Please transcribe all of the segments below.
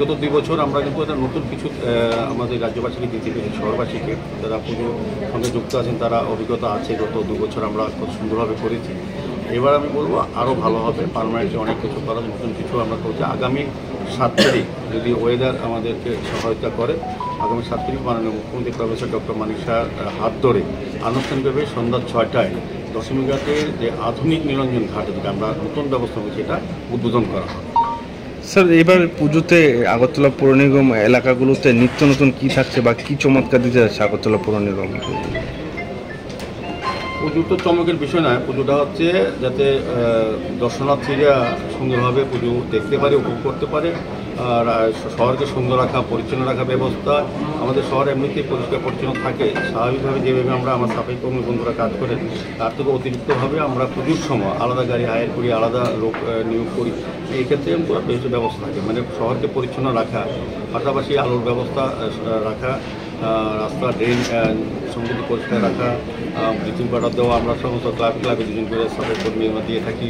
বিগত 2 বছর আমরা কিন্তু একটা নতুন কিছু আমাদের রাজ্যবাসীকে দিতে পেরেছি, শহরবাসীকে যারা পুজোর সঙ্গে যুক্ত আছেন, তারা অভিজ্ঞতা আছে। গত 2 বছর আমরা খুব সুন্দরভাবে করেছি। এবার আমি বলবো আরও ভালো হবে, পার্মানেন্টলি অনেক কিছু করার নতুন কিছু আমরা করছি। আগামী 7 তারিখ যদি ওয়েদার আমাদেরকে সহায়তা করে, আগামী 7 তারিখ মাননীয় মুখ্যমন্ত্রী প্রফেসর ডক্টর মানিক শাহর হাত ধরে আনুষ্ঠানিকভাবে সন্ধ্যা 6টায় দশমী ঘাটের যে আধুনিক নিরঞ্জন ঘাট, যেটা আমরা নতুন ব্যবস্থা করছি, সেটা উদ্বোধন করা হবে। স্যার, এবার পুজোতে আগরতলা পৌর নিগম এলাকাগুলোতে নিত্য নতুন কী থাকছে বা কী চমৎকার দিতে যাচ্ছে আগরতলা পৌর নিগম? পুজো তো চমকের বিষয় নয়, পুজোটা হচ্ছে যাতে দর্শনার্থীরা সুন্দরভাবে পুজো দেখতে পারে, উপভোগ করতে পারে। আর শহরকে সুন্দর রাখা, পরিচ্ছন্ন রাখা ব্যবস্থা, আমাদের শহর এমনিতেই পরিষ্কার পরিচ্ছন্ন থাকে। স্বাভাবিকভাবে যেভাবে আমরা আমার সাফাই কর্মী বন্ধুরা কাজ করেন, তার থেকে অতিরিক্তভাবে আমরা পুজোর সময় আলাদা গাড়ি হায়ার করি, আলাদা লোক নিয়োগ করি। এই ক্ষেত্রে বেশ ব্যবস্থা থাকে, মানে শহরকে পরিচ্ছন্ন রাখা, পাশাপাশি আলোর ব্যবস্থা রাখা, রাস্তা ড্রেন সম্পূর্ণ পরিষ্কার রাখা, ব্লিচিং পাউডার দেওয়া। আমরা সমস্ত ক্লাবে দুজন করে সাফাই কর্মী আমরা দিয়ে থাকি।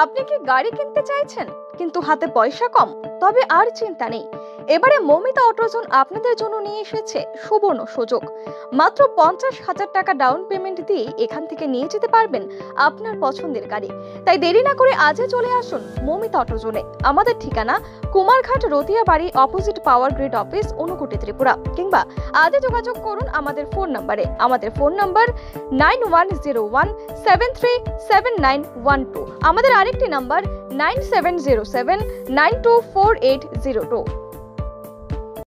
আপনি কি গাড়ি কিনতে চাইছেন কিন্তু হাতে পয়সা কম? তবে আর চিন্তা নেই, এবারে মৌমিতা অটোজোন আপনাদের জন্য নিয়ে এসেছে সুবর্ণ সুযোগ। মাত্র 50,000 টাকা ডাউন পেমেন্ট দিয়ে এখান থেকে নিয়ে যেতে পারবেন আপনার পছন্দের গাড়ি। তাই দেরি না করে আজই চলে আসুন মৌমিতা অটোজোনে। আমাদের ঠিকানা Kumarghat রতিয়াবাড়ি, opposite power grid office, Unakoti, Tripura. কিংবা আজই যোগাযোগ করুন আমাদের ফোন নাম্বারে। আমাদের ফোন নাম্বার 9101737912। আমাদের আরেকটি নাম্বার 9707924802।